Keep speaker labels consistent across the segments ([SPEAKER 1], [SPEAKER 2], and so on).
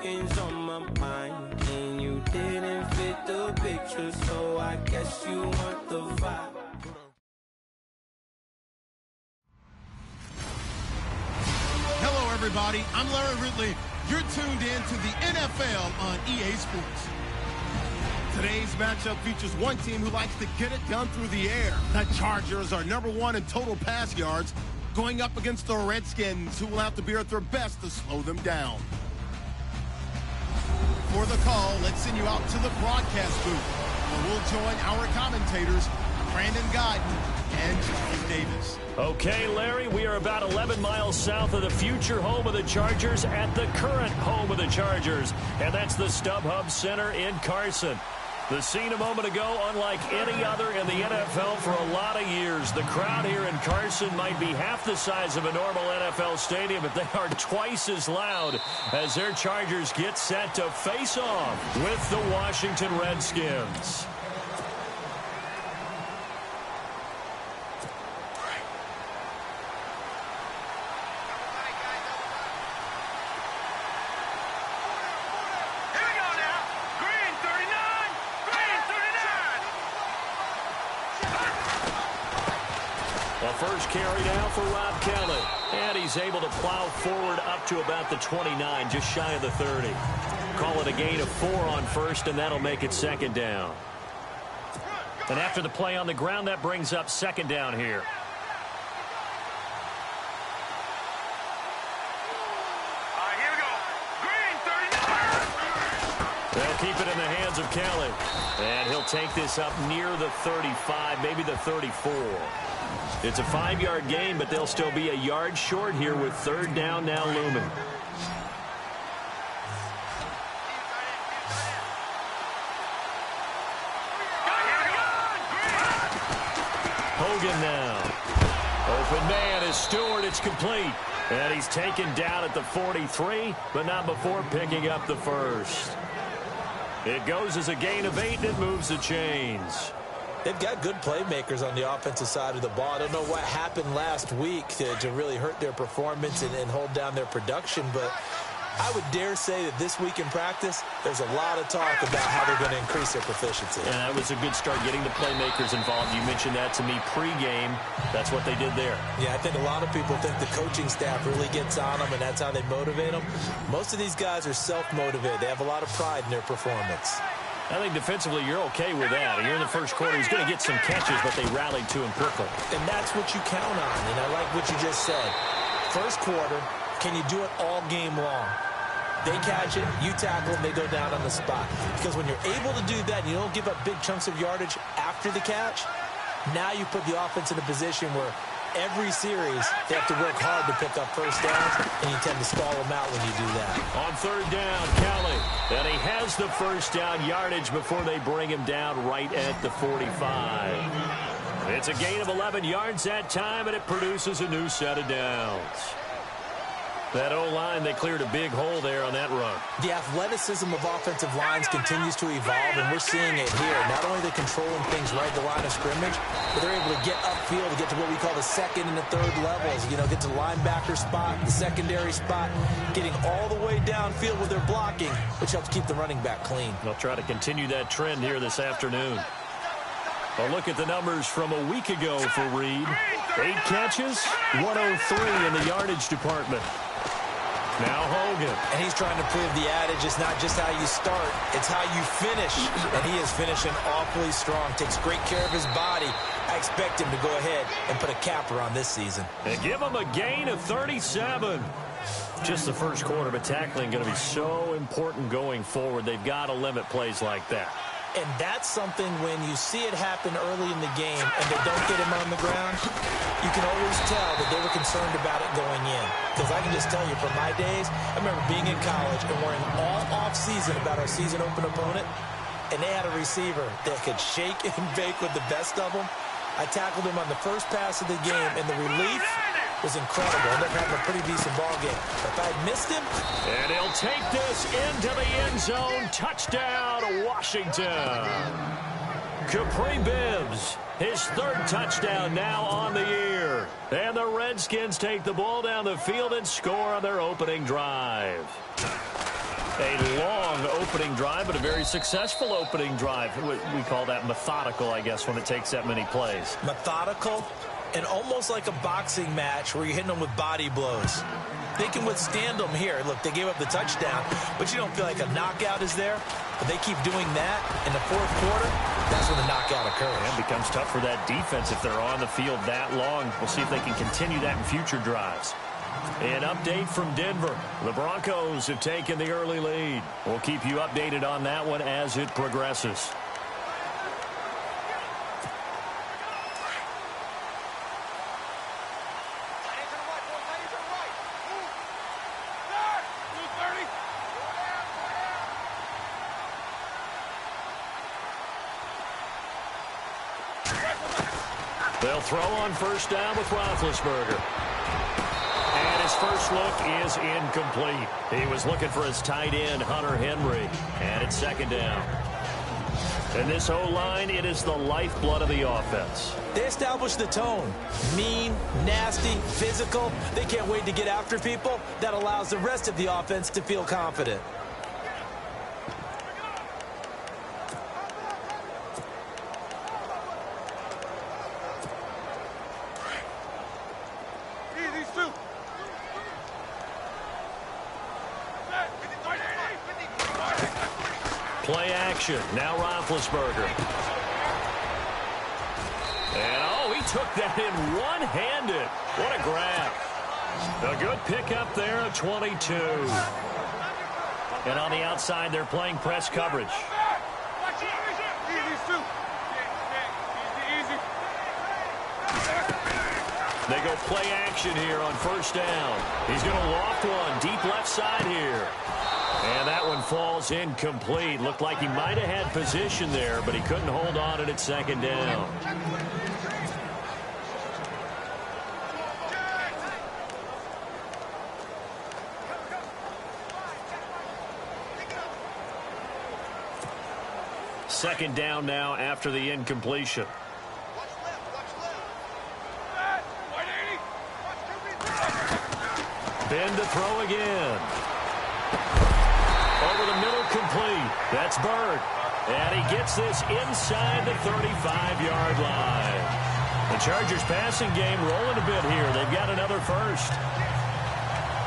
[SPEAKER 1] weekends on my mind, and you didn't fit the picture, so I guess you want the vibe.
[SPEAKER 2] Hello, everybody. I'm Larry Ridley. You're tuned in to the NFL on EA Sports. Today's matchup features one team who likes to get it done through the air. The Chargers are #1 in total pass yards, going up against the Redskins, who will have to be at their best to slow them down. For the call, let's send you out to the broadcast booth, where we'll join our commentators, Brandon Guyton and Jerome Davis.
[SPEAKER 3] Okay, Larry, we are about 11 miles south of the future home of the Chargers at the current home of the Chargers, and that's the StubHub Center in Carson. The scene a moment ago, unlike any other in the NFL for a lot of years. The crowd here in Carson might be half the size of a normal NFL stadium, but they are twice as loud as their Chargers get set to face off with the Washington Redskins. First carry now for Rob Kelly. And he's able to plow forward up to about the 29, just shy of the 30. Call it a gain of 4 on first, and that'll make it second down. And after the play on the ground, that brings up second down here.
[SPEAKER 4] Here we go. Green, 39.
[SPEAKER 3] They'll keep it in the hands of Kelly. And he'll take this up near the 35, maybe the 34. It's a 5-yard gain, but they'll still be a yard short here with third down now looming. Hogan now. Open man is Stewart. It's complete. And he's taken down at the 43, but not before picking up the first. It goes as a gain of 8, and it moves the chains.
[SPEAKER 5] They've got good playmakers on the offensive side of the ball. I don't know what happened last week to really hurt their performance and hold down their production, but I would dare say that this week in practice, there's a lot of talk about how they're going to increase their proficiency.
[SPEAKER 3] And that was a good start, getting the playmakers involved. You mentioned that to me pregame. That's what they did there.
[SPEAKER 5] Yeah, I think a lot of people think the coaching staff really gets on them, and that's how they motivate them. Most of these guys are self-motivated. They have a lot of pride in their performance.
[SPEAKER 3] I think defensively you're okay with that. Here in the first quarter, he's going to get some catches, but they rallied to him quickly.
[SPEAKER 5] And that's what you count on, and I like what you just said. First quarter, can you do it all game long? They catch it, you tackle them, they go down on the spot. Because when you're able to do that and you don't give up big chunks of yardage after the catch, now you put the offense in a position where every series they have to work hard to pick up first downs, and you tend to stall them out when you do that.
[SPEAKER 3] On third down, Kelly. And he has the first down yardage before they bring him down right at the 45. It's a gain of 11 yards that time, and it produces a new set of downs. That O-line, they cleared a big hole there on that run.
[SPEAKER 5] The athleticism of offensive lines continues to evolve, and we're seeing it here. Not only are they controlling things right at the line of scrimmage, but they're able to get upfield to get to what we call the second and the third levels. You know, get to the linebacker spot, the secondary spot, getting all the way downfield with their blocking, which helps keep the running back clean.
[SPEAKER 3] They'll try to continue that trend here this afternoon. A look at the numbers from a week ago for Reed. 8 catches, 103 in the yardage department. Now Hogan.
[SPEAKER 5] And he's trying to prove the adage is not just how you start, it's how you finish. And he is finishing awfully strong. Takes great care of his body. I expect him to go ahead and put a capper on this season.
[SPEAKER 3] And give him a gain of 37. Just the first quarter, but tackling going to be so important going forward. They've got to limit plays like that.
[SPEAKER 5] And that's something when you see it happen early in the game and they don't get him on the ground, you can always tell that they were concerned about it going in. Because I can just tell you from my days, I remember being in college and worrying all off-season about our season open opponent, and they had a receiver that could shake and bake with the best of them. I tackled him on the first pass of the game, and the relief was incredible. Ended up having a pretty decent ball game. If I had missed him...
[SPEAKER 3] And he'll take this into the end zone. Touchdown, Washington. Capri Bibbs, his third touchdown now on the year. And the Redskins take the ball down the field and score on their opening drive. A long opening drive, but a very successful opening drive. We call that methodical, I guess, when it takes that many plays.
[SPEAKER 5] Methodical and almost like a boxing match where you're hitting them with body blows. They can withstand them here. Look, they gave up the touchdown, but you don't feel like a knockout is there. But they keep doing that in the fourth quarter, that's when the knockout occurs.
[SPEAKER 3] Yeah, it becomes tough for that defense if they're on the field that long. We'll see if they can continue that in future drives. An update from Denver. The Broncos have taken the early lead. We'll keep you updated on that one as it progresses. They'll throw on first down with Roethlisberger. And his first look is incomplete. He was looking for his tight end, Hunter Henry. And it's second down. And this O-line, it is the lifeblood of the offense.
[SPEAKER 5] They established the tone. Mean, nasty, physical. They can't wait to get after people. That allows the rest of the offense to feel confident.
[SPEAKER 3] Play action. Now Roethlisberger. And, he took that in one-handed. What a grab. A good pickup there of 22. And on the outside, they're playing press coverage. They go play action here on first down. He's going to loft one deep left side here. And that one falls incomplete. Looked like he might have had position there, but he couldn't hold on at second down. Second down now after the incompletion. Bend to throw again. Over the middle, complete. That's Bird. And he gets this inside the 35-yard line. The Chargers passing game rolling a bit here. They've got another first.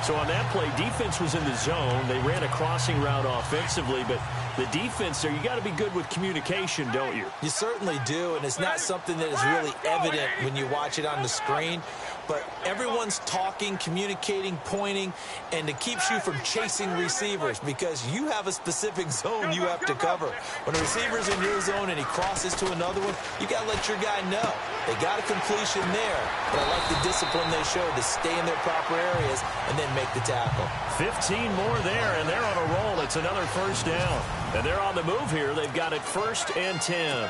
[SPEAKER 3] So on that play, defense was in the zone. They ran a crossing route offensively, but the defense there, you got to be good with communication, don't you?
[SPEAKER 5] You certainly do, and it's not something that is really evident when you watch it on the screen. But everyone's talking, communicating, pointing, and it keeps you from chasing receivers because you have a specific zone you have to cover. When a receiver's in your zone and he crosses to another one, you got to let your guy know. They got a completion there, but I like the discipline they showed to stay in their proper areas and then make the tackle.
[SPEAKER 3] 15 more there, and they're on a roll. It's another first down. And they're on the move here. They've got it 1st and 10.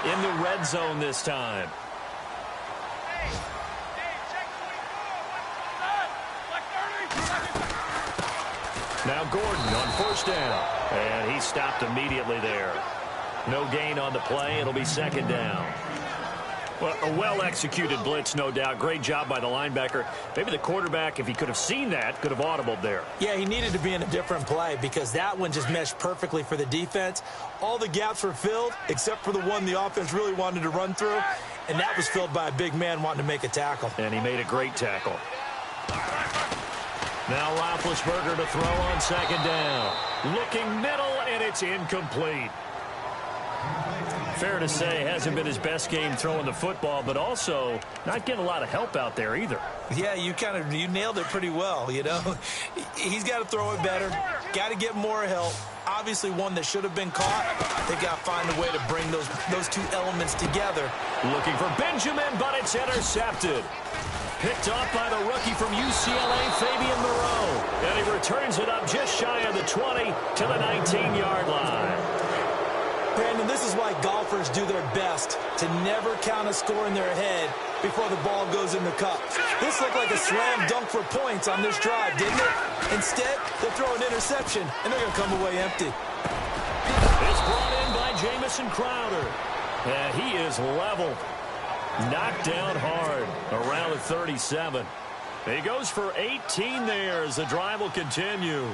[SPEAKER 3] In the red zone this time. Now Gordon on first down. And he stopped immediately there. No gain on the play. It'll be second down. Well, a well-executed blitz, no doubt. Great job by the linebacker. Maybe the quarterback, if he could have seen that, could have audibled there.
[SPEAKER 5] Yeah, he needed to be in a different play because that one just meshed perfectly for the defense. All the gaps were filled except for the one the offense really wanted to run through, and that was filled by a big man wanting to make a tackle.
[SPEAKER 3] And he made a great tackle. Now Roethlisberger to throw on second down. Looking middle, and it's incomplete. Fair to say, hasn't been his best game throwing the football, but also not getting a lot of help out there either.
[SPEAKER 5] Yeah, you nailed it pretty well, you know. He's got to throw it better, got to get more help. Obviously one that should have been caught. They got to find a way to bring those two elements together.
[SPEAKER 3] Looking for Benjamin, but it's intercepted. Picked off by the rookie from UCLA, Fabian Moreau. And he returns it up just shy of the 20 to the 19-yard line.
[SPEAKER 5] Brandon, this is why golfers do their best to never count a score in their head before the ball goes in the cup. This looked like a slam dunk for points on this drive, didn't it? Instead, they'll throw an interception, and they're going to come away empty.
[SPEAKER 3] It's brought in by Jamison Crowder. And he is leveled. Knocked down hard around the 37. He goes for 18 there as the drive will continue.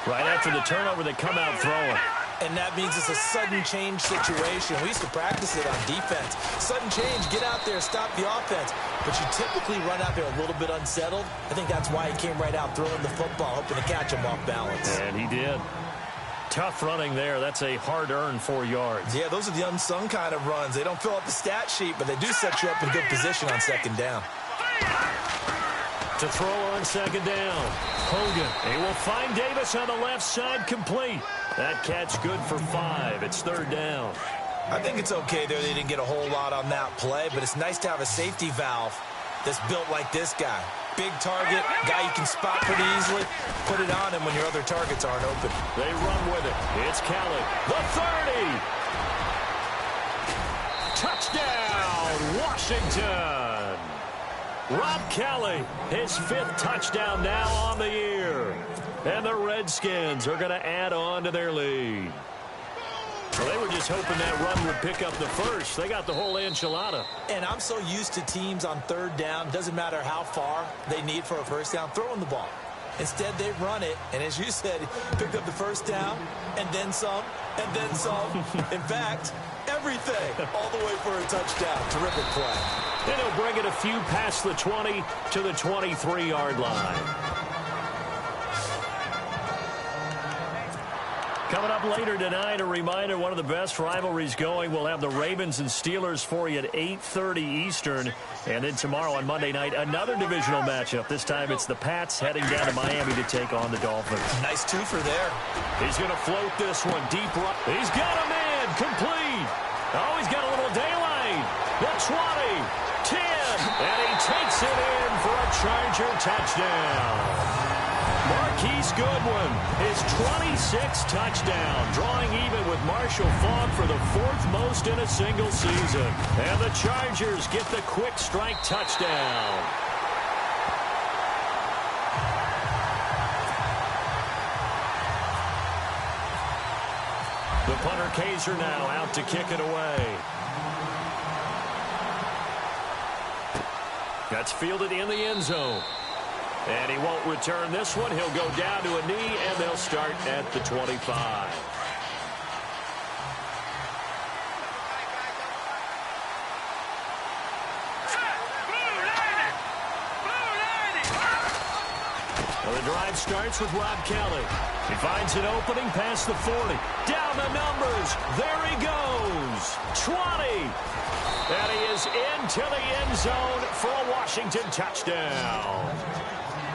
[SPEAKER 3] Right after the turnover, they come out throwing.
[SPEAKER 5] And that means it's a sudden change situation. We used to practice it on defense. Sudden change, get out there, stop the offense. But you typically run out there a little bit unsettled. I think that's why he came right out throwing the football, hoping to catch him off balance.
[SPEAKER 3] And he did. Tough running there. That's a hard-earned 4 yards.
[SPEAKER 5] Yeah, those are the unsung kind of runs. They don't fill up the stat sheet, but they do set you up in good position on second down.
[SPEAKER 3] To throw on second down. Hogan. He will find Davis on the left side, complete. That catch good for 5. It's third down.
[SPEAKER 5] I think it's okay there. They didn't get a whole lot on that play, but it's nice to have a safety valve that's built like this guy. Big target, guy you can spot pretty easily. Put it on him when your other targets aren't open.
[SPEAKER 3] They run with it. It's Kelly. The 30. Touchdown, Washington. Rob Kelly, his 5th touchdown now on the year. And the Redskins are going to add on to their lead. Well, they were just hoping that run would pick up the first. They got the whole enchilada.
[SPEAKER 5] And I'm so used to teams on third down, doesn't matter how far they need for a first down, throwing the ball. Instead, they run it, and as you said, picked up the first down, and then some, and then some. In fact, everything, all the way for a touchdown. Terrific play.
[SPEAKER 3] And he'll bring it a few past the 20 to the 23-yard line. Coming up later tonight, a reminder, one of the best rivalries going. We'll have the Ravens and Steelers for you at 8:30 Eastern. And then tomorrow on Monday night, another divisional matchup. This time it's the Pats heading down to Miami to take on the Dolphins.
[SPEAKER 5] Nice twofer there.
[SPEAKER 3] He's going to float this one deep right. He's got a man complete. Oh, he's got a little daylight. The 20, 10, and he takes it in for a Charger touchdown. Marquise Goodwin, his 26th touchdown, drawing even with Marshall Faulk for the 4th most in a single season. And the Chargers get the quick strike touchdown. The punter Kaiser now out to kick it away. That's fielded in the end zone. And he won't return this one. He'll go down to a knee, and they'll start at the 25. Well, the drive starts with Rob Kelly. He finds an opening past the 40. Down the numbers. There he goes. 20. And he is into the end zone for a Washington touchdown.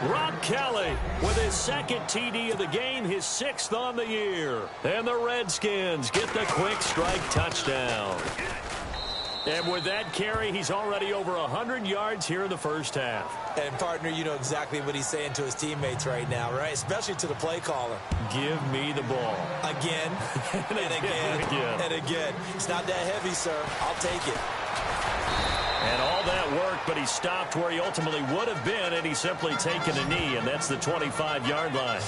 [SPEAKER 3] Rob Kelly with his 2nd TD of the game, his 6th on the year. And the Redskins get the quick strike touchdown. And with that carry, he's already over 100 yards here in the first half.
[SPEAKER 5] And, partner, you know exactly what he's saying to his teammates right now, right? Especially to the play caller.
[SPEAKER 3] Give me the ball.
[SPEAKER 5] Again, and again, and again. It's not that heavy, sir. I'll take it.
[SPEAKER 3] And all that work, but he stopped where he ultimately would have been, and he's simply taken a knee, and that's the 25-yard line.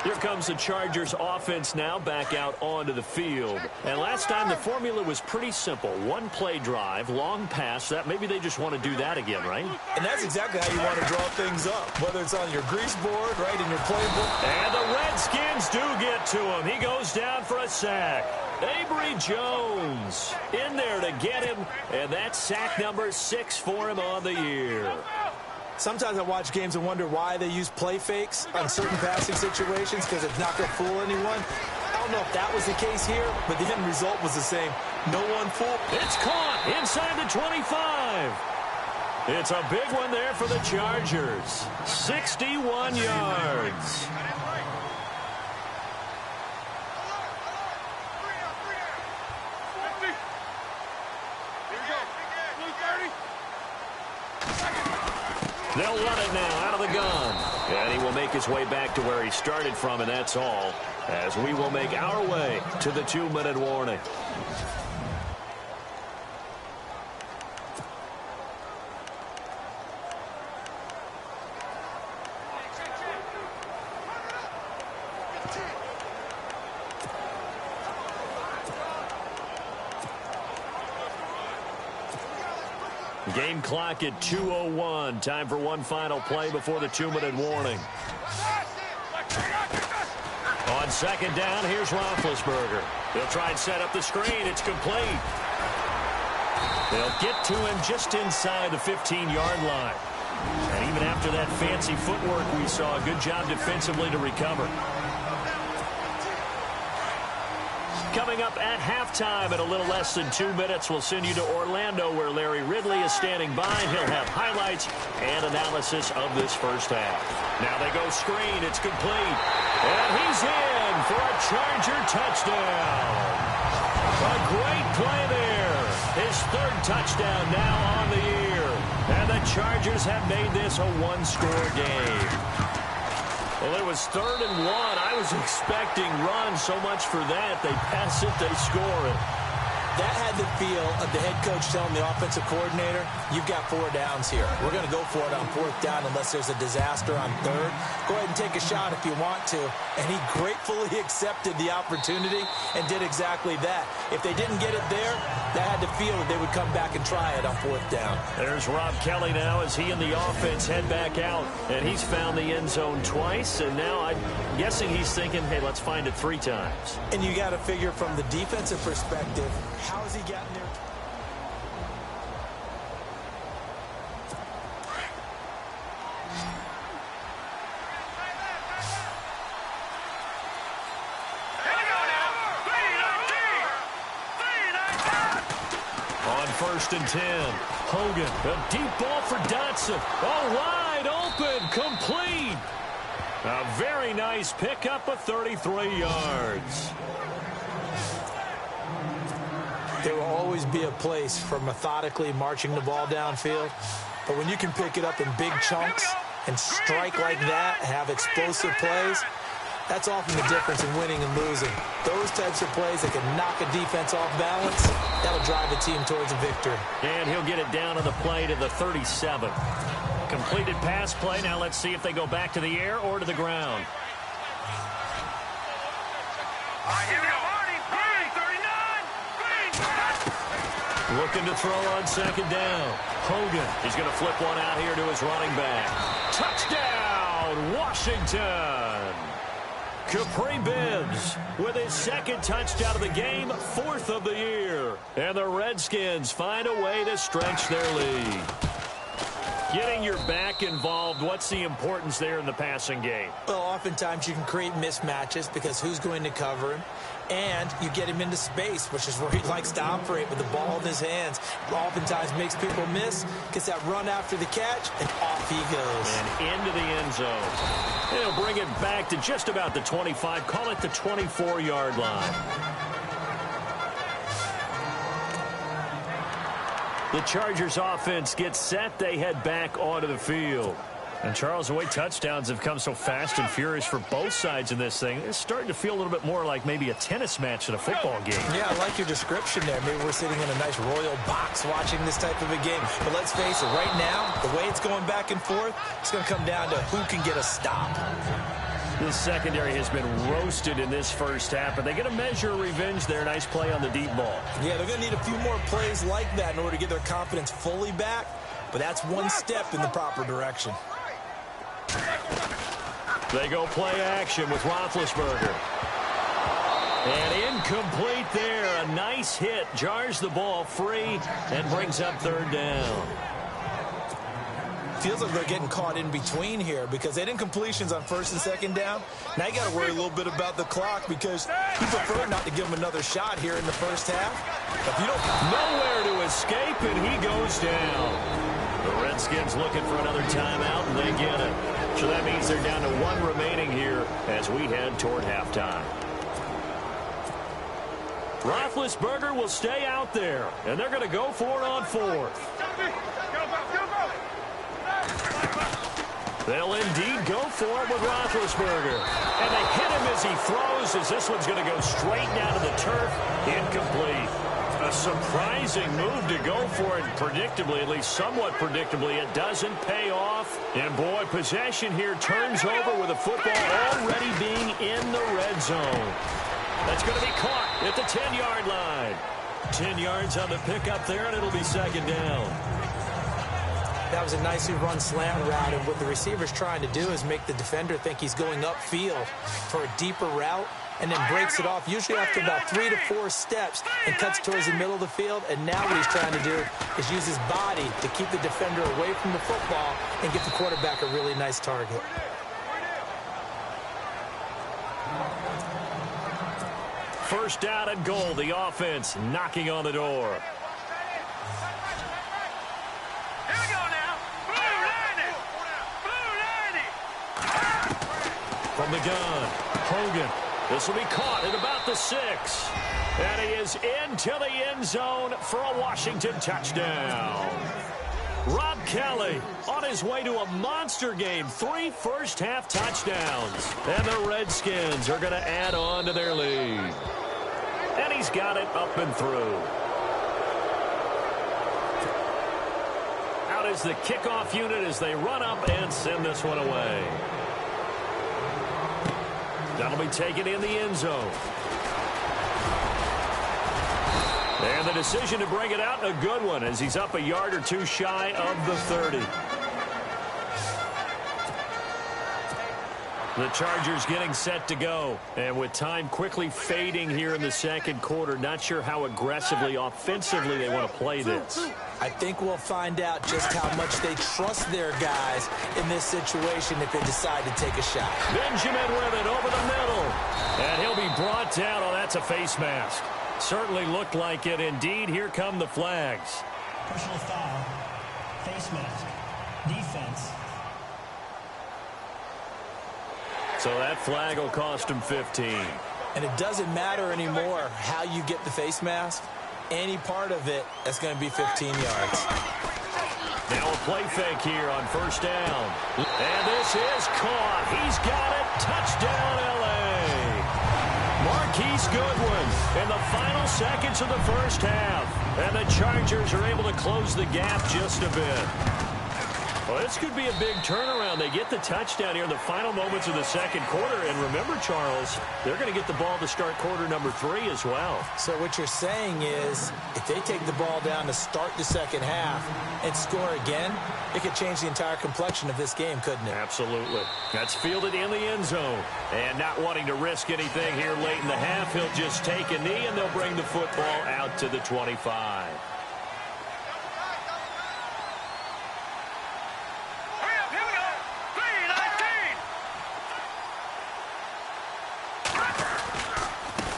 [SPEAKER 3] Here comes the Chargers offense now back out onto the field. And last time the formula was pretty simple. One play drive, long pass. That maybe they just want to do that again, right?
[SPEAKER 5] And that's exactly how you want to draw things up. Whether it's on your grease board, right, in your playbook.
[SPEAKER 3] And the Redskins do get to him. He goes down for a sack. Avery Jones in there to get him. And that's sack number 6 for him on the year.
[SPEAKER 5] Sometimes I watch games and wonder why they use play fakes on certain passing situations, because it's not going to fool anyone. I don't know if that was the case here, but the end result was the same. No one fooled.
[SPEAKER 3] It's caught inside the 25. It's a big one there for the Chargers. 61 yards. They'll run it now out of the gun. And he will make his way back to where he started from, and that's all, as we will make our way to the 2-minute warning. Game clock at 2:01. Time for one final play before the 2-minute warning. On second down, here's Roethlisberger. They'll try and set up the screen. It's complete. They'll get to him just inside the 15-yard line. And even after that fancy footwork we saw, a good job defensively to recover. Coming up at halftime in a little less than 2 minutes, we'll send you to Orlando where Larry Ridley is standing by. He'll have highlights and analysis of this first half. Now they go screen. It's complete. And he's in for a Charger touchdown. A great play there. His third touchdown now on the year. And the Chargers have made this a one-score game. Well, it was 3rd and 1. I was expecting run, so much for that. They pass it, they score it.
[SPEAKER 5] That had the feel of the head coach telling the offensive coordinator, you've got 4 downs here. We're going to go for it on 4th down unless there's a disaster on 3rd. Go ahead and take a shot if you want to. And he gratefully accepted the opportunity and did exactly that. If they didn't get it there, that had the feel that they would come back and try it on 4th down.
[SPEAKER 3] There's Rob Kelly now as he and the offense head back out. And he's found the end zone twice. And now I'm guessing he's thinking, hey, let's find it 3 times.
[SPEAKER 5] And you got to figure from the defensive perspective, how has he gotten there?
[SPEAKER 3] On 1st and 10, Hogan, a deep ball for Dotson. Oh, wide open, complete. A very nice pickup of 33 yards.
[SPEAKER 5] There will always be a place for methodically marching the ball downfield. But when you can pick it up in big chunks and strike like that, have explosive plays, that's often the difference in winning and losing. Those types of plays that can knock a defense off balance, that'll drive a team towards a victory.
[SPEAKER 3] And he'll get it down on the play to the 37. Completed pass play. Now let's see if they go back to the air or to the ground.
[SPEAKER 4] Here we go.
[SPEAKER 3] Looking to throw on 2nd down. Hogan, he's going to flip one out here to his running back. Touchdown, Washington. Capri Bibbs with his 2nd touchdown of the game, 4th of the year. And the Redskins find a way to stretch their lead. Getting your back involved, what's the importance there in the passing game?
[SPEAKER 5] Well, oftentimes you can create mismatches because who's going to cover him? And you get him into space, which is where he likes to operate with the ball in his hands. Oftentimes makes people miss, gets that run after the catch, and off he goes.
[SPEAKER 3] And into the end zone. He'll bring it back to just about the 25, call it the 24-yard line. The Chargers offense gets set. They head back onto the field. And, Charles, the way touchdowns have come so fast and furious for both sides in this thing, it's starting to feel a little bit more like maybe a tennis match than a football game.
[SPEAKER 5] Yeah, I like your description there. Maybe we're sitting in a nice royal box watching this type of a game. But let's face it, right now, the way it's going back and forth, it's going to come down to who can get a stop.
[SPEAKER 3] This secondary has been roasted in this first half, but they get a measure of revenge there. Nice play on the deep ball.
[SPEAKER 5] Yeah, they're going to need a few more plays like that in order to get their confidence fully back. But that's one step in the proper direction.
[SPEAKER 3] They go play action with Roethlisberger. And incomplete there. A nice hit. Jars the ball free and brings up 3rd down.
[SPEAKER 5] Feels like they're getting caught in between here because they didn't completions on 1st and 2nd down. Now you got to worry a little bit about the clock because you prefer not to give them another shot here in the first half. If you don't,
[SPEAKER 3] nowhere to escape, and he goes down. The Redskins looking for another timeout, and they get it. So that means they're down to 1 remaining here as we head toward halftime. Roethlisberger will stay out there, and they're going to go for it on 4th. They'll indeed go for it with Roethlisberger. And they hit him as he throws, as this one's going to go straight down to the turf. Incomplete. A surprising move to go for it predictably, at least somewhat predictably. It doesn't pay off. And, boy, possession here turns over with the football already being in the red zone. That's going to be caught at the 10-yard line. 10 yards on the pickup there, and it'll be 2nd down.
[SPEAKER 5] That was a nicely run slant route, and what the receiver's trying to do is make the defender think he's going upfield for a deeper route, and then breaks it off, usually after about 3 to 4 steps, and cuts towards the middle of the field. And now what he's trying to do is use his body to keep the defender away from the football and get the quarterback a really nice target.
[SPEAKER 3] First down and goal, the offense knocking on the door.
[SPEAKER 4] Here we go now.
[SPEAKER 3] From the gun, Hogan. This will be caught at about the 6. And he is into the end zone for a Washington touchdown. Rob Kelly on his way to a monster game. 3 first-half touchdowns. And the Redskins are going to add on to their lead. And he's got it up and through. Out is the kickoff unit as they run up and send this one away. That'll be taken in the end zone. And the decision to bring it out, a good one, as he's up a yard or 2 shy of the 30. The Chargers getting set to go. And with time quickly fading here in the second quarter, not sure how aggressively, offensively they want to play this.
[SPEAKER 5] I think we'll find out just how much they trust their guys in this situation if they decide to take a shot.
[SPEAKER 3] Benjamin with it over the middle. And he'll be brought down. Oh, that's a face mask. Certainly looked like it. Indeed, here come the flags.
[SPEAKER 6] Personal foul, face mask, defense.
[SPEAKER 3] So that flag will cost him 15.
[SPEAKER 5] And it doesn't matter anymore how you get the face mask. Any part of it, that's going to be 15 yards.
[SPEAKER 3] Now a play fake here on first down. And this is caught. He's got it. Touchdown, L.A. Marquise Goodwin in the final seconds of the first half. And the Chargers are able to close the gap just a bit. Well, this could be a big turnaround. They get the touchdown here in the final moments of the second quarter. And remember, Charles, they're going to get the ball to start quarter number 3 as well. So
[SPEAKER 5] what you're saying is if they take the ball down to start the second half and score again, it could change the entire complexion of this game, couldn't it?
[SPEAKER 3] Absolutely. That's fielded in the end zone. And not wanting to risk anything here late in the half, he'll just take a knee, and they'll bring the football out to the 25.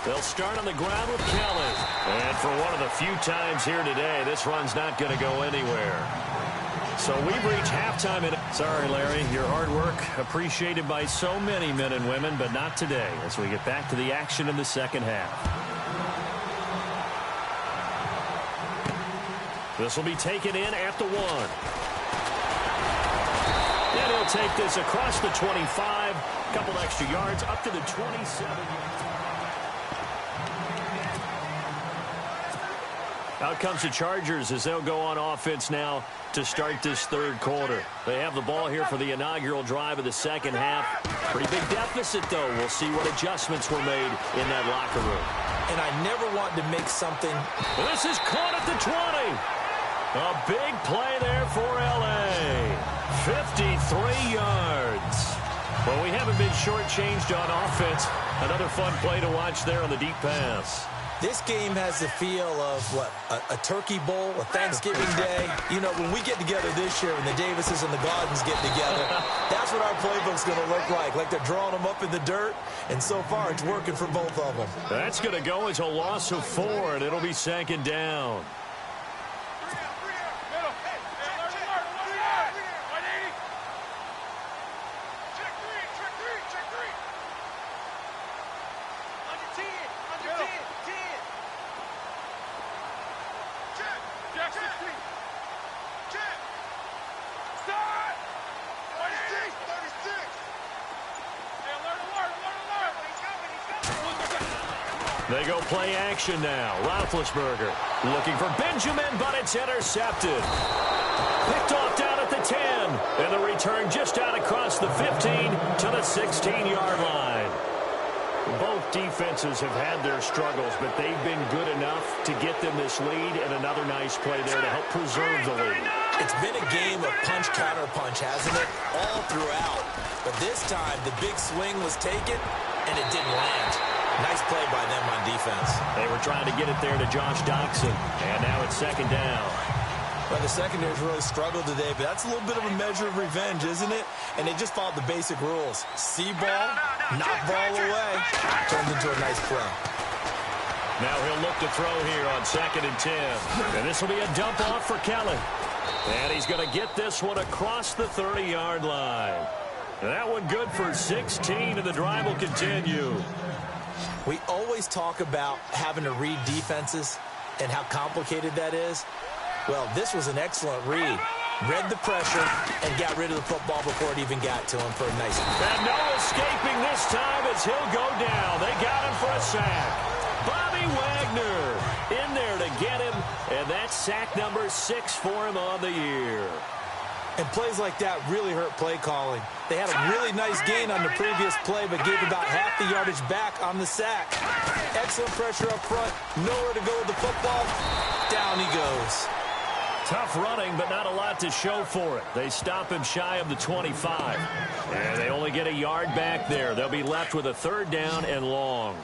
[SPEAKER 3] They'll start on the ground with Kelly. And for one of the few times here today, this run's not going to go anywhere. So we've reached halftime. Sorry, Larry, your hard work appreciated by so many men and women, but not today as we get back to the action in the second half. This will be taken in at the 1. And he'll take this across the 25. A couple extra yards up to the 27 yards. Out comes the Chargers as they'll go on offense now to start this third quarter. They have the ball here for the inaugural drive of the second half. Pretty big deficit, though. We'll see what adjustments were made in that locker room.
[SPEAKER 5] And I never want to make something.
[SPEAKER 3] This is caught at the 20. A big play there for L.A. 53 yards. Well, we haven't been shortchanged on offense. Another fun play to watch there on the deep pass.
[SPEAKER 5] This game has the feel of, what, a turkey bowl, a Thanksgiving day. You know, when we get together this year, when the Davises and the Gardens get together, that's what our playbook's going to look like. Like they're drawing them up in the dirt, and so far it's working for both of them.
[SPEAKER 3] That's going to go as a loss of 4, and it'll be second down. They go play action now. Roethlisberger looking for Benjamin, but it's intercepted. Picked off down at the 10. And the return just out across the 15 to the 16-yard line. Both defenses have had their struggles, but they've been good enough to get them this lead, and another nice play there to help preserve the lead.
[SPEAKER 5] It's been a game of punch, counter punch, hasn't it? All throughout. But this time, the big swing was taken, and it didn't land. Nice play by them on defense.
[SPEAKER 3] They were trying to get it there to Josh Doxson, and now it's second down.
[SPEAKER 5] Well, the secondary's really struggled today, but that's a little bit of a measure of revenge, isn't it? And they just followed the basic rules. See ball, knock ball away, turned into a nice play.
[SPEAKER 3] Now he'll look to throw here on 2nd and 10. And this will be a dump off for Kelly. And he's going to get this one across the 30-yard line. And that one good for 16, and the drive will continue.
[SPEAKER 5] We always talk about having to read defenses and how complicated that is. Well, this was an excellent read. Read the pressure and got rid of the football before it even got to him for a nice...
[SPEAKER 3] And no escaping this time as he'll go down. They got him for a sack. Bobby Wagner in there to get him, and that's sack number 6 for him on the year.
[SPEAKER 5] And plays like that really hurt play calling. They had a really nice gain on the previous play, but gave about half the yardage back on the sack. Excellent pressure up front. Nowhere to go with the football. Down he goes.
[SPEAKER 3] Tough running, but not a lot to show for it. They stop him shy of the 25. And they only get a yard back there. They'll be left with a 3rd down and long.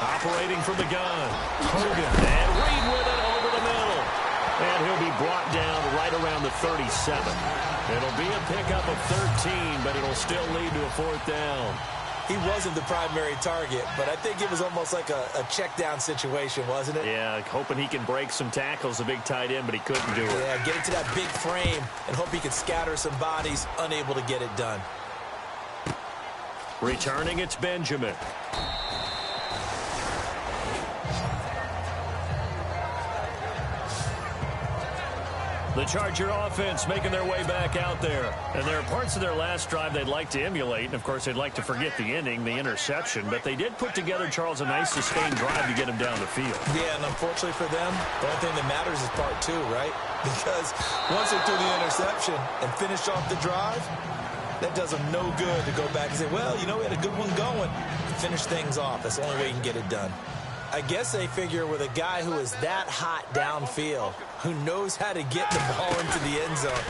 [SPEAKER 3] Operating from the gun. Hogan. And Reed with it over the middle. And he'll be brought down right around the 37. It'll be a pickup of 13, but it'll still lead to a 4th down.
[SPEAKER 5] He wasn't the primary target, but I think it was almost like a check down situation, wasn't it?
[SPEAKER 3] Yeah, hoping he can break some tackles, a big tight end, but he couldn't do it.
[SPEAKER 5] Yeah, get it to that big frame and hope he can scatter some bodies, unable to get it done.
[SPEAKER 3] Returning, it's Benjamin. The Charger offense making their way back out there. And there are parts of their last drive they'd like to emulate. And, of course, they'd like to forget the inning, the interception. But they did put together, Charles, a nice sustained drive to get him down the field.
[SPEAKER 5] Yeah, and unfortunately for them, the only thing that matters is part 2, right? Because once they threw the interception and finished off the drive, that does them no good to go back and say, well, you know, we had a good one going. Finish things off. That's the only way you can get it done. I guess they figure with a guy who is that hot downfield, who knows how to get the ball into the end zone,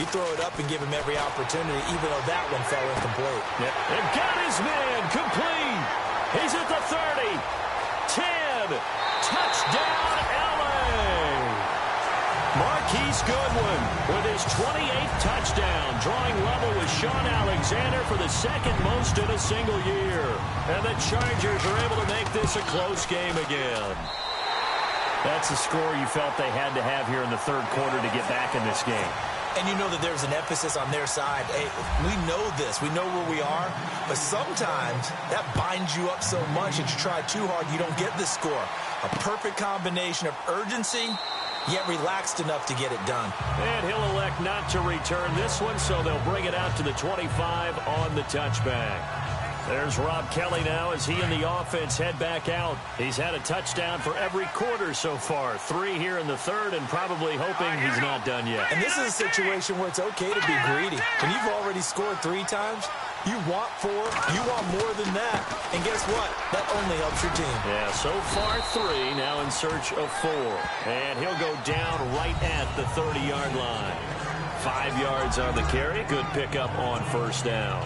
[SPEAKER 5] you throw it up and give him every opportunity, even though that one fell incomplete.
[SPEAKER 3] Yep. And got his man complete. He's at the 30. 10. Touchdown, L.A. Marquise Goodwin with his 28th touchdown, drawing level with Sean Alexander for the 2nd most in a single year. And the Chargers are able to make this a close game again. That's the score you felt they had to have here in the 3rd quarter to get back in this game.
[SPEAKER 5] And you know that there's an emphasis on their side. Hey, we know this. We know where we are. But sometimes that binds you up so much that you try too hard, you don't get the score. A perfect combination of urgency, yet relaxed enough to get it done.
[SPEAKER 3] And he'll elect not to return this one, so they'll bring it out to the 25 on the touchback. There's Rob Kelly now as he and the offense head back out. He's had a touchdown for every quarter so far. 3 here in the 3rd, and probably hoping he's not done yet.
[SPEAKER 5] And this is a situation where it's okay to be greedy. When you've already scored 3 times, you want 4, you want more than that. And guess what? That only helps your team.
[SPEAKER 3] Yeah, so far 3, now in search of 4. And he'll go down right at the 30-yard line. 5 yards on the carry. Good pickup on 1st down.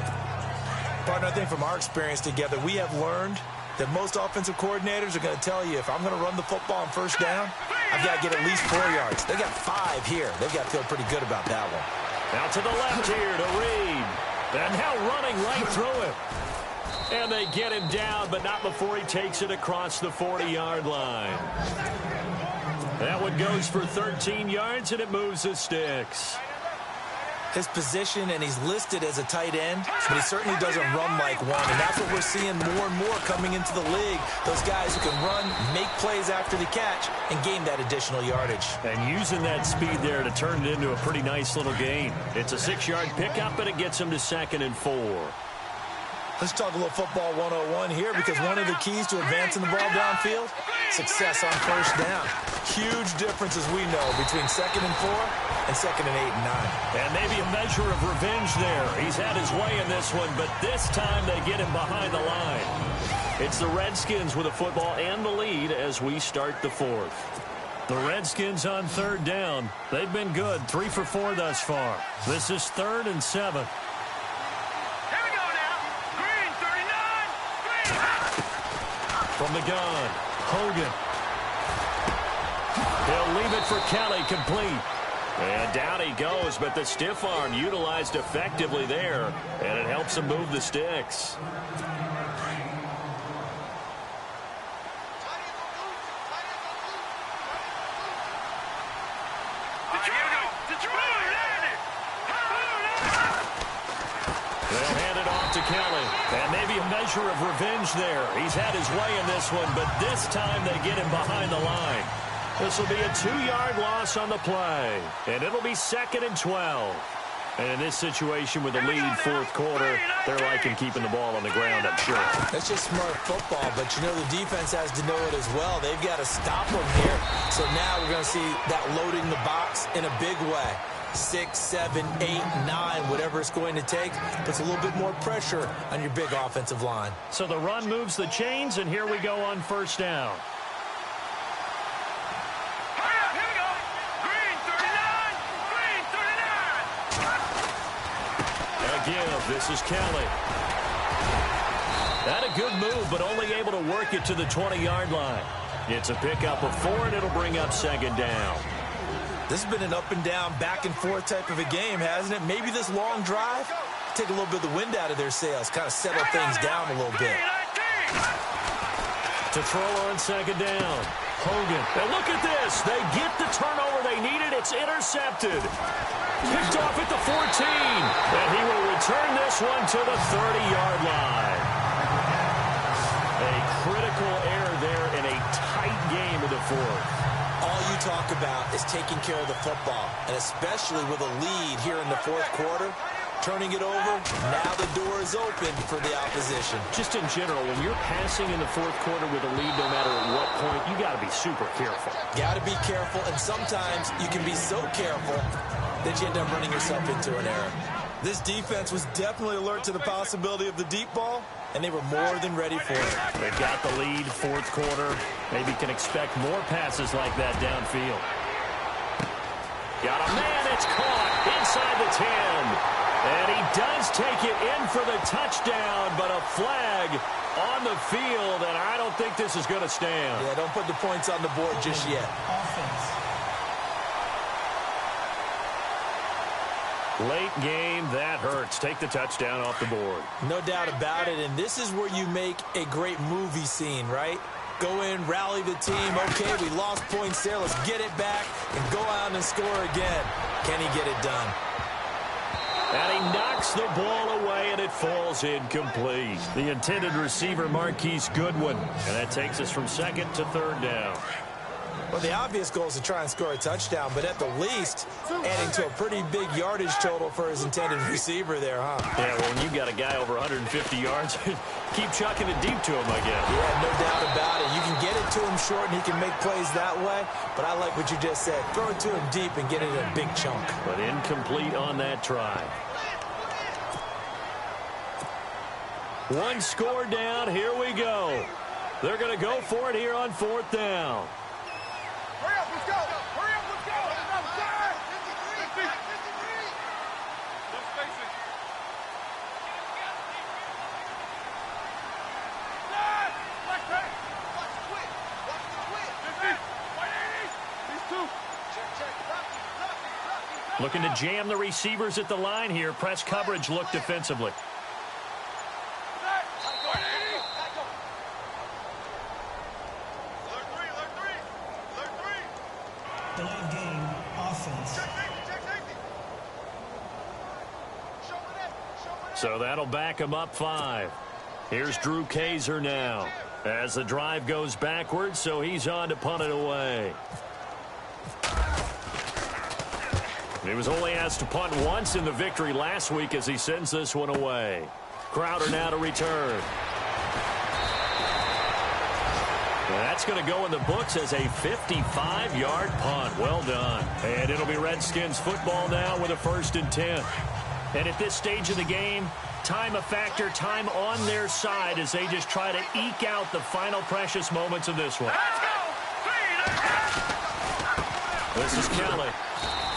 [SPEAKER 5] Partner, I think from our experience together, we have learned that most offensive coordinators are going to tell you, if I'm going to run the football on 1st down, I've got to get at least 4 yards. They got 5 here. They've got to feel pretty good about that one.
[SPEAKER 3] Now to the left here to Reed. And now running right through him. And they get him down, but not before he takes it across the 40-yard line. That one goes for 13 yards, and it moves the sticks.
[SPEAKER 5] His position, and he's listed as a tight end, but he certainly doesn't run like one, and that's what we're seeing more and more coming into the league. Those guys who can run, make plays after the catch, and gain that additional yardage.
[SPEAKER 3] And using that speed there to turn it into a pretty nice little gain. It's a 6-yard pickup, and it gets him to 2nd and 4.
[SPEAKER 5] Let's talk a little football 101 here, because one of the keys to advancing the ball downfield, success on 1st down. Huge difference, as we know, between 2nd and 4 and 2nd and 8 and 9.
[SPEAKER 3] And maybe a measure of revenge there. He's had his way in this one, but this time they get him behind the line. It's the Redskins with the football and the lead as we start the fourth. The Redskins on third down. They've been good, 3 for 4 thus far. This is 3rd and 7.
[SPEAKER 4] Here we go now. Green, 39. Green.
[SPEAKER 3] From the gun, Hogan. He'll leave it for Kelly, complete. And down he goes, but the stiff arm utilized effectively there, and it helps him move the sticks. They'll hand it off to Kelly. And maybe a measure of revenge there. He's had his way in this one, but this time they get him behind the line. This will be a 2-yard loss on the play. And it'll be 2nd and 12. And in this situation with the lead fourth quarter, they're liking keeping the ball on the ground, I'm sure.
[SPEAKER 5] That's just smart football, but you know the defense has to know it as well. They've got to stop them here. So now we're going to see that loading the box in a big way. 6, 7, 8, 9, whatever it's going to take, puts a little bit more pressure on your big offensive line.
[SPEAKER 3] So the run moves the chains, and here we go on first down.
[SPEAKER 4] Here we go. Green, 39. Green, 39.
[SPEAKER 3] A give. This is Kelly. Had a good move, but only able to work it to the 20-yard line. It's a pickup of 4, and it'll bring up 2nd down.
[SPEAKER 5] This has been an up-and-down, back-and-forth type of a game, hasn't it? Maybe this long drive, take a little bit of the wind out of their sails, kind of settle things down a little bit.
[SPEAKER 3] To throw on 2nd down, Hogan. And look at this. They get the turnover they needed. It's intercepted. Picked off at the 14. And he will return this one to the 30-yard line. A critical error there in a tight game of the fourth.
[SPEAKER 5] All you talk about is taking care of the football, and especially with a lead here in the fourth quarter, turning it over, now the door is open for the opposition.
[SPEAKER 3] Just in general, when you're passing in the fourth quarter with a lead, no matter at what point, you got to be super careful.
[SPEAKER 5] Got to be careful, and sometimes you can be so careful that you end up running yourself into an error. This defense was definitely alert to the possibility of the deep ball, and they were more than ready for it.
[SPEAKER 3] They've got the lead, fourth quarter. Maybe can expect more passes like that downfield. Got a man, it's caught inside the 10. And he does take it in for the touchdown, but a flag on the field, and I don't think this is going to stand.
[SPEAKER 5] Yeah, don't put the points on the board just yet.
[SPEAKER 6] Offense.
[SPEAKER 3] Late game, that hurts. Take the touchdown off the board.
[SPEAKER 5] No doubt about it, and this is where you make a great movie scene, right? Go in, rally the team. Okay, we lost points there. Let's get it back and go out and score again. Can he get it done?
[SPEAKER 3] And he knocks the ball away, and it falls incomplete. The intended receiver, Marquise Goodwin. And that takes us from 2nd to 3rd down.
[SPEAKER 5] Well, the obvious goal is to try and score a touchdown, but at the least, adding to a pretty big yardage total for his intended receiver there, huh?
[SPEAKER 3] Yeah, well, when you got a guy over 150 yards, keep chucking it deep to him, I guess.
[SPEAKER 5] Yeah, no doubt about it. You can get it to him short, and he can make plays that way, but I like what you just said. Throw it to him deep and get it in a big chunk.
[SPEAKER 3] But incomplete on that try. One score down. Here we go. They're going to go for it here on 4th down.
[SPEAKER 4] Hurry up, let's go. Hurry up, let's go.
[SPEAKER 3] Looking to jam the receivers at the line here. Press coverage look defensively.
[SPEAKER 6] Delayed game, offense.
[SPEAKER 3] So that'll back him up 5. Here's Drew Kaiser now as the drive goes backwards, so he's on to punt it away. He was only asked to punt once in the victory last week as he sends this one away. Crowder now to return. That's going to go in the books as a 55-yard punt. Well done. And it'll be Redskins football now with a 1st and 10. And at this stage of the game, time a factor, time on their side as they just try to eke out the final precious moments of this one.
[SPEAKER 4] Let's go!
[SPEAKER 3] This is Kelly.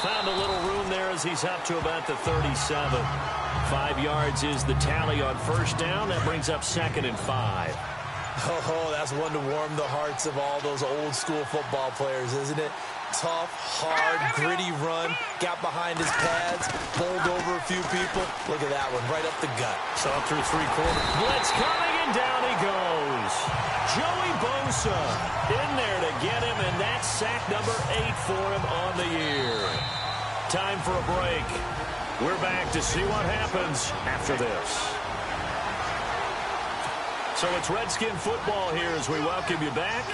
[SPEAKER 3] Found a little room there as he's up to about the 37. 5 yards is the tally on first down. That brings up 2nd and 5.
[SPEAKER 5] Oh, that's one to warm the hearts of all those old-school football players, isn't it? Tough, hard, gritty run. Got behind his pads, bowled over a few people. Look at that one, right up the gut.
[SPEAKER 3] So through 3 quarters. Blitz coming, and down he goes. Joey Bosa in there to get him, and that's sack number 8 for him on the year. Time for a break. We're back to see what happens after this. So it's Redskin football here as we welcome you back.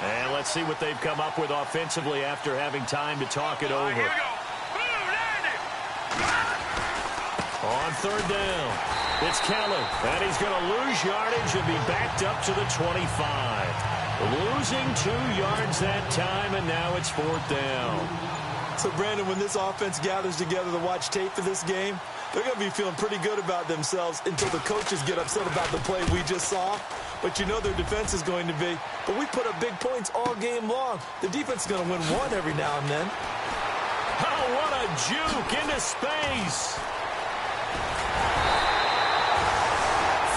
[SPEAKER 3] And let's see what they've come up with offensively after having time to talk it over.
[SPEAKER 4] Here we go. Boom, landed.
[SPEAKER 3] On 3rd down, it's Kelly. And he's going to lose yardage and be backed up to the 25. Losing 2 yards that time, and now it's 4th down.
[SPEAKER 5] So, Brandon, when this offense gathers together to watch tape for this game, they're going to be feeling pretty good about themselves until the coaches get upset about the play we just saw. But you know their defense is going to be. But we put up big points all game long. The defense is going to win one every now and then.
[SPEAKER 3] Oh, what a juke into space.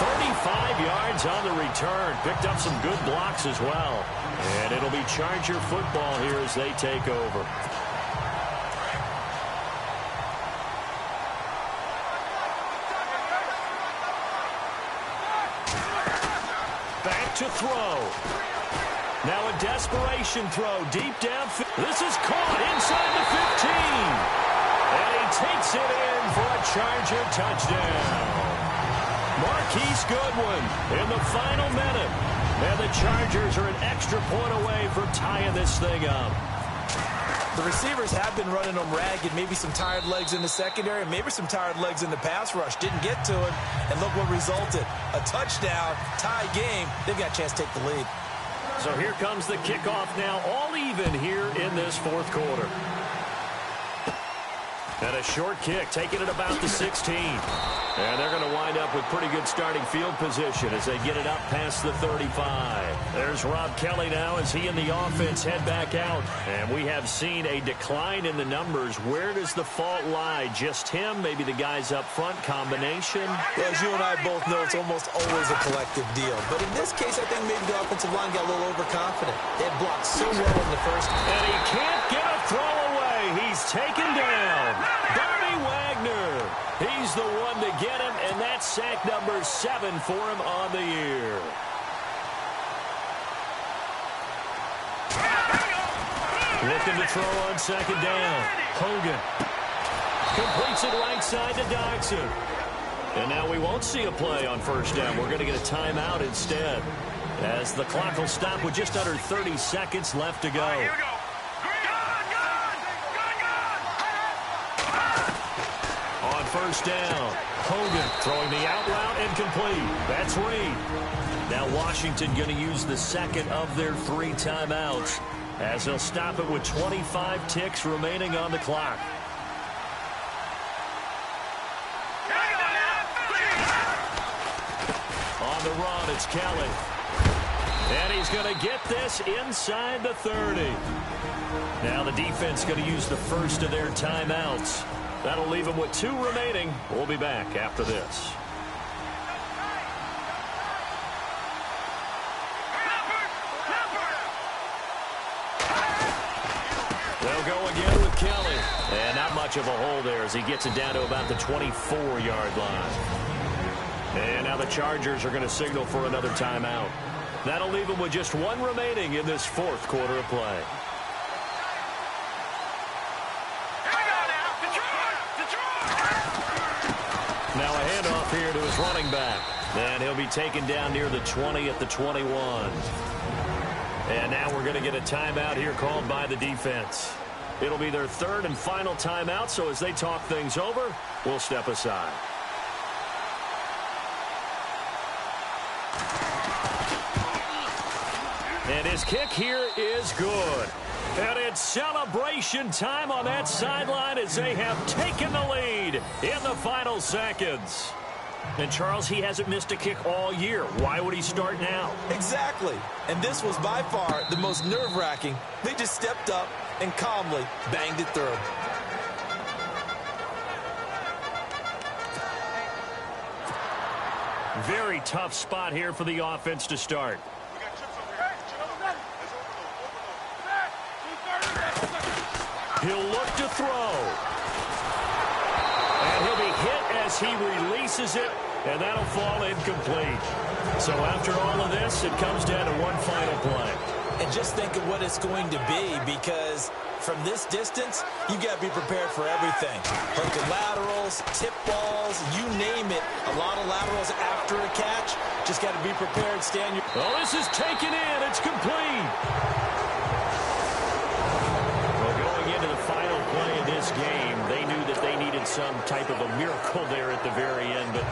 [SPEAKER 3] 35 yards on the return. Picked up some good blocks as well. And it'll be Charger football here as they take over. To throw. Now a desperation throw deep down. This is caught inside the 15. And he takes it in for a Charger touchdown. Marquise Goodwin in the final minute. And the Chargers are an extra point away from tying this thing up.
[SPEAKER 5] The receivers have been running them ragged, maybe some tired legs in the secondary, maybe some tired legs in the pass rush. Didn't get to it, and look what resulted. A touchdown, tie game. They've got a chance to take the lead.
[SPEAKER 3] So here comes the kickoff now, all even here in this 4th quarter. And a short kick, taking it about the 16. And they're going to wind up with pretty good starting field position as they get it up past the 35. There's Rob Kelly now as he and the offense head back out. And we have seen a decline in the numbers. Where does the fault lie? Just him? Maybe the guys up front? Combination?
[SPEAKER 5] Well, as you and I both know, it's almost always a collective deal. But in this case, I think maybe the offensive line got a little overconfident. They had blocked so well in the first.
[SPEAKER 3] And he can't get a throw away. He's taken down. Bobby Wagner. He's the one to get him, and that's sack number 7 for him on the year. Looking to throw on 2nd down. Hogan completes it right side to Dodson. And now we won't see a play on 1st down. We're going to get a timeout instead, as the clock will stop with just under 30 seconds left to go.
[SPEAKER 4] Here we go.
[SPEAKER 3] On 1st down, Hogan throwing the out route and complete. That's Reed. Now Washington going to use the 2nd of their 3 timeouts, as they'll stop it with 25 ticks remaining on the clock. On the run, it's Kelly. And he's going to get this inside the 30. Now the defense going to use the 1st of their timeouts. That'll leave them with 2 remaining. We'll be back after this. They'll go again with Kelly. And not much of a hole there as he gets it down to about the 24-yard line. And now the Chargers are going to signal for another timeout. That'll leave them with just 1 remaining in this 4th quarter of play. Now a handoff here to his running back. And he'll be taken down near the 20 at the 21. And now we're going to get a timeout here called by the defense. It'll be their 3rd and final timeout, so as they talk things over, we'll step aside. And his kick here is good. And it's celebration time on that sideline as they have taken the lead in the final seconds. And, Charles, he hasn't missed a kick all year. Why would he start now?
[SPEAKER 5] Exactly. And this was by far the most nerve-wracking. They just stepped up and calmly banged it through.
[SPEAKER 3] Very tough spot here for the offense to start. He'll look to throw. And he'll be hit as he releases it, and that'll fall incomplete. So after all of this, it comes down to one final play.
[SPEAKER 5] And just think of what it's going to be, because from this distance, you got to be prepared for everything. Hook and laterals, tip balls, you name it. A lot of laterals after a catch. Just got to be prepared, stand your...
[SPEAKER 3] Oh, this is taken in. It's complete. Well, going into the final play of this game, they knew that they needed some type of a miracle there at the very end, but